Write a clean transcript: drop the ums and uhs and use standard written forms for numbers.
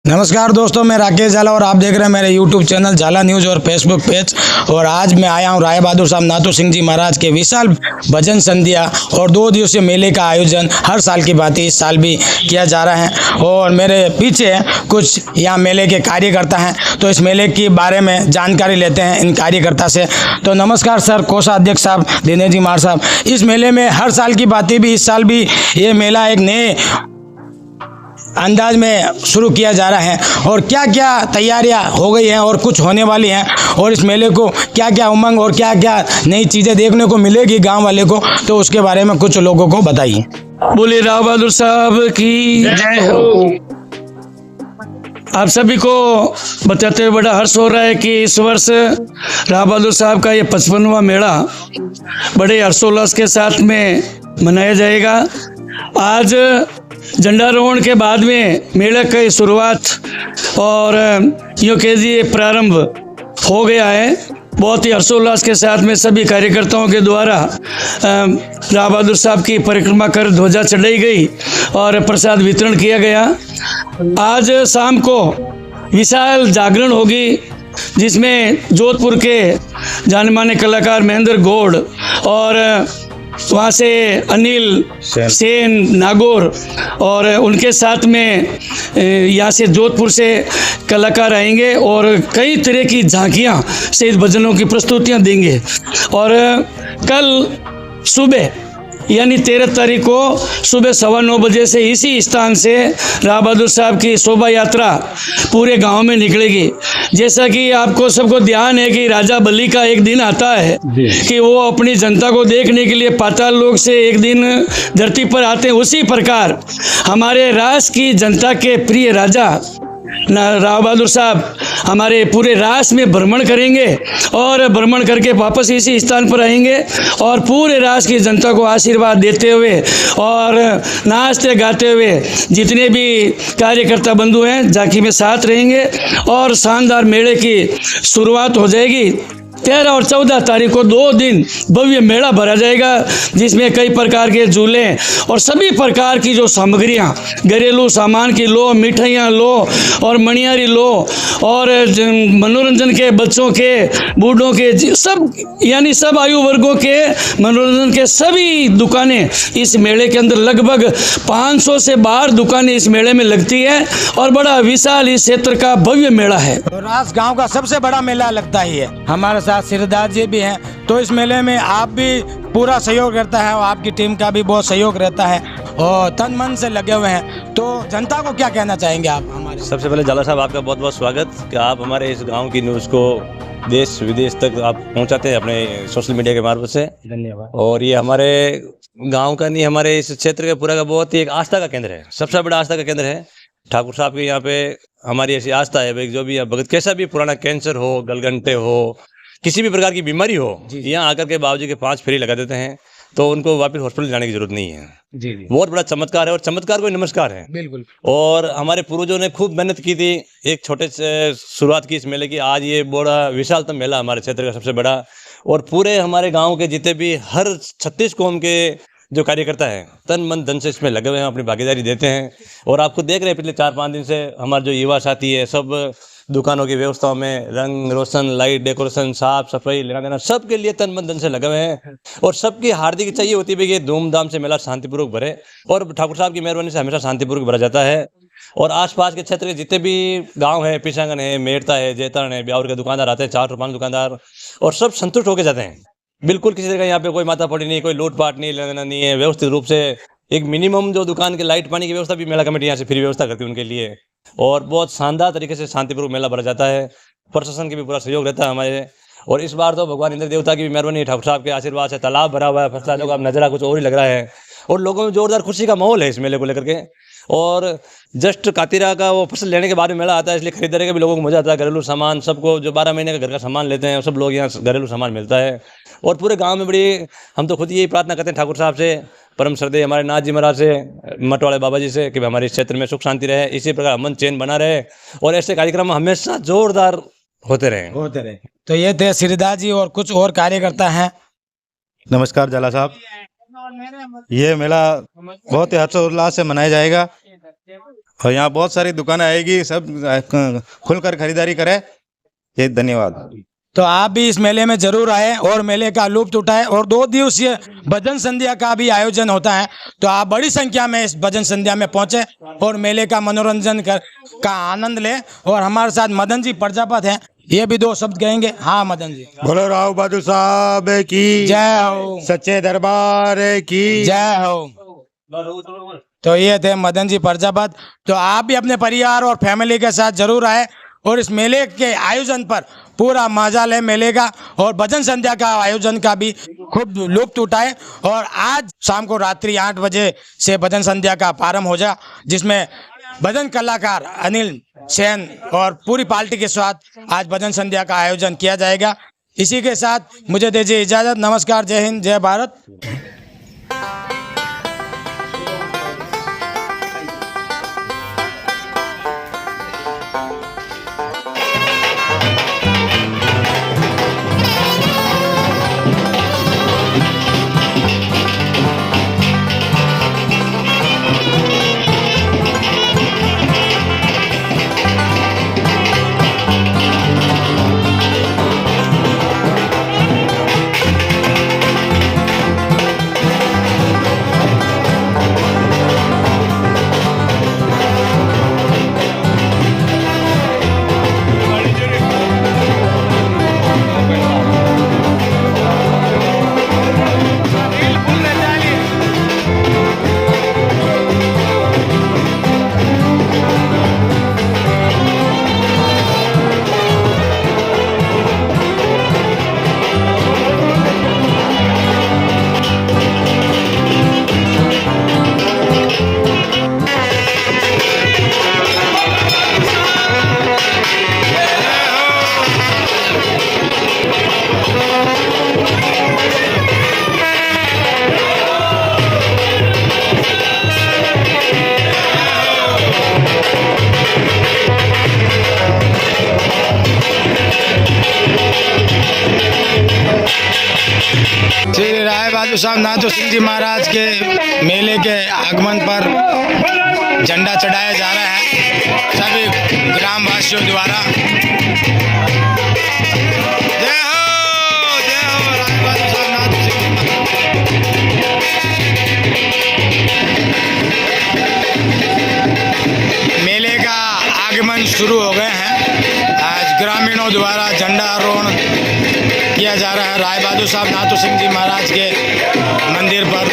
नमस्कार दोस्तों, मैं राकेश झाला और आप देख रहे हैं मेरे YouTube चैनल झाला न्यूज़ और फेसबुक पेज। और आज मैं आया हूं राय बहादुर साहब नाथू सिंह जी महाराज के विशाल भजन संध्या और 2 दिवसीय मेले का आयोजन हर साल की भांति इस साल भी किया जा रहा है। और मेरे पीछे कुछ यहाँ मेले के कार्यकर्ता हैं, तो इस मेले के बारे में जानकारी लेते हैं इन कार्यकर्ता से। तो नमस्कार सर, कोषाध्यक्ष साहब दिनेश जी मार साहब, इस मेले में हर साल की भांति भी इस साल भी ये मेला एक नए अंदाज में शुरू किया जा रहा है और क्या क्या तैयारियां हो गई हैं और कुछ होने वाली हैं, और इस मेले को क्या क्या उमंग और क्या क्या नई चीज़ें देखने को मिलेगी गांव वाले को, तो उसके बारे में कुछ लोगों को बताइए। बोले राव बहादुर साहब की जय हो। आप सभी को बताते हुए बड़ा हर्ष हो रहा है कि इस वर्ष राव बहादुर साहब का ये 55वां मेला बड़े हर्षोल्लास के साथ में मनाया जाएगा। आज झंडारोहण के बाद में मेले की शुरुआत और यूँ कहिए प्रारंभ हो गया है। बहुत ही हर्षोल्लास के साथ में सभी कार्यकर्ताओं के द्वारा राव बहादुर साहब की परिक्रमा कर ध्वजा चढ़ाई गई और प्रसाद वितरण किया गया। आज शाम को विशाल जागरण होगी, जिसमें जोधपुर के जाने माने कलाकार महेंद्र गौड़ और वहाँ से अनिल सेन नागौर और उनके साथ में यहाँ से जोधपुर से कलाकार आएंगे और कई तरह की झांकियाँ से भजनों की प्रस्तुतियाँ देंगे। और कल सुबह यानी 13 तारीख को सुबह 9:15 बजे से इसी स्थान से राव बहादुर साहब की शोभा यात्रा पूरे गांव में निकलेगी। जैसा कि आपको सबको ध्यान है कि राजा बलि का एक दिन आता है कि वो अपनी जनता को देखने के लिए पाताल लोक से एक दिन धरती पर आते हैं। उसी प्रकार हमारे राष्ट्र की जनता के प्रिय राजा राव बहादुर साहब हमारे पूरे राष्ट्र में भ्रमण करेंगे और भ्रमण करके वापस इसी स्थान पर आएंगे और पूरे राष्ट्र की जनता को आशीर्वाद देते हुए और नाचते गाते हुए जितने भी कार्यकर्ता बंधु हैं झांकी में साथ रहेंगे और शानदार मेले की शुरुआत हो जाएगी। 13 और 14 तारीख को 2 दिन भव्य मेला भरा जाएगा, जिसमें कई प्रकार के झूले और सभी प्रकार की जो सामग्रियां घरेलू सामान की लो, मिठाइयां लो और मणियारी लो और मनोरंजन के बच्चों के बूढ़ों के सब यानी सब आयु वर्गों के मनोरंजन के सभी दुकानें इस मेले के अंदर लगभग 500 से बाहर दुकानें इस मेले में लगती है और बड़ा विशाल इस क्षेत्र का भव्य मेला है। रास गांव का सबसे बड़ा मेला लगता ही है। हमारे साथ सिरदास जी भी हैं, तो इस मेले में आप भी पूरा सहयोग रहता है और आपकी टीम का भी बहुत सहयोग रहता है और तन मन से लगे हुए हैं। तो जनता को क्या कहना चाहेंगे आप हमारे? सबसे पहले झाला साहब आपका बहुत बहुत स्वागत कि आप हमारे इस गांव की न्यूज़ को देश विदेश तक आप पहुंचाते हैं अपने सोशल मीडिया के मार्फत से। धन्यवाद। और ये हमारे गांव का नहीं, हमारे इस क्षेत्र का पूरा का बहुत ही एक आस्था का केंद्र है, सबसे बड़ा आस्था का केंद्र है। ठाकुर साहब के यहाँ पे हमारी ऐसी आस्था है भाई, जो भी भगत कैसा भी पुराना कैंसर हो, गलगंटे हो, किसी भी प्रकार की बीमारी हो, यहाँ आकर के बाबूजी के 5 फेरी लगा देते हैं, तो उनको वापस हॉस्पिटल जाने की जरूरत नहीं है। जी। बहुत बड़ा चमत्कार है और चमत्कार को नमस्कार है। बिल्कुल। और हमारे पूर्वजों ने खूब मेहनत की थी, एक छोटे से शुरुआत की इस मेले की। आज ये बड़ा विशालतम मेला हमारे क्षेत्र का सबसे बड़ा, और पूरे हमारे गांव के जितने भी हर 36 कौम के जो कार्यकर्ता हैं तन मन धन से इसमें लगे हुए हैं, अपनी भागीदारी देते हैं। और आपको देख रहे हैं पिछले 4-5 दिन से हमारे जो युवा साथी है सब दुकानों की व्यवस्थाओं में रंग रोशन, लाइट, डेकोरेशन, साफ सफाई, लेना देना सबके लिए तन मन धन से लगे हुए हैं। और सबकी हार्दिक इच्छा ये होती है कि धूमधाम से मेला शांतिपूर्वक भरे, और ठाकुर साहब की मेहरबानी से हमेशा शांतिपूर्वक भरा जाता है। और आसपास के क्षेत्र के जितने भी गांव है, पिछांगन है, मेड़ता है, जैतान है, ब्यावर के दुकानदार आते हैं, 4-5 दुकानदार, और सब संतुष्ट होकर जाते हैं। बिल्कुल किसी तरह का यहाँ पे कोई माथा पड़ी नहीं, कोई लूटपाट नहीं, लेना देना नहीं है। व्यवस्थित रूप से एक मिनिमम जो दुकान के लाइट पानी की व्यवस्था भी मेला कमेटी यहाँ से फ्री व्यवस्था करती है उनके लिए, और बहुत शानदार तरीके से शांतिपूर्वक मेला भरा जाता है। प्रशासन की भी पूरा सहयोग रहता है हमारे। और इस बार तो भगवान इंद्र देवता की भी मेहरबानी, ठाकुर साहब के आशीर्वाद से तालाब भरा हुआ है, फसला लोग अब नजरा कुछ और ही लग रहा है, और लोगों में जोरदार खुशी का माहौल है इस मेले को लेकर के। और जस्ट कातिरा का वो फसल लेने के बाद में मेला आता है, इसलिए खरीदारी का भी लोगों को मजा आता है। घरेलू सामान सबको जो 12 महीने का घर का सामान लेते हैं सब लोग यहाँ घरेलू सामान मिलता है। और पूरे गांव में बड़ी, हम तो खुद यही प्रार्थना करते हैं ठाकुर साहब से, परम श्रद्धेय हमारे नाथ जी महाराज से, मठ वाले बाबा जी से, कि हमारे इस क्षेत्र में सुख शांति रहे, इसी प्रकार अमन चैन बना रहे और ऐसे कार्यक्रम हमेशा जोरदार होते रहे। तो ये थे सिरदास जी और कुछ और कार्यकर्ता हैं। नमस्कार झाला साहब, ये मेला बहुत ही हर्षोल्लास से मनाया जाएगा। और यहाँ बहुत सारी दुकानें आएगी, सब खुलकर खरीदारी करें। ये धन्यवाद। तो आप भी इस मेले में जरूर आए और मेले का लुत्फ उठाएं। और 2 दिवसीय भजन संध्या का भी आयोजन होता है, तो आप बड़ी संख्या में इस भजन संध्या में पहुंचे और मेले का मनोरंजन का आनंद लें। और हमारे साथ मदन जी प्रजापत हैं, ये भी 2 शब्द कहेंगे। हाँ मदन जी। बोलो राव बहादुर साहब की जय हो, सच्चे दरबार की जय हो। तो ये थे मदन जी प्रजापत। तो आप भी अपने परिवार और फैमिली के साथ जरूर आए और इस मेले के आयोजन पर पूरा मजा ले मेले का, और भजन संध्या का आयोजन का भी खूब लुत्फ उठाए। और आज शाम को रात्रि 8 बजे से भजन संध्या का प्रारंभ हो जा, जिसमें भजन कलाकार अनिल सेन और पूरी पार्टी के साथ आज भजन संध्या का आयोजन किया जाएगा। इसी के साथ मुझे दीजिए इजाजत। नमस्कार, जय हिंद, जय भारत। श्री राय बहादुर साहब नाथू सिंह जी महाराज के मेले के आगमन पर झंडा चढ़ाया जा रहा है सभी ग्रामवासियों द्वारा। जय हो राय बहादुर साहब नाथू सिंह जी। मेले का आगमन शुरू हो गए हैं। आज ग्रामीणों द्वारा झंडारोहण किया जा रहा है राय बहादुर साहब नाथू सिंह जी महाराज के मंदिर पर।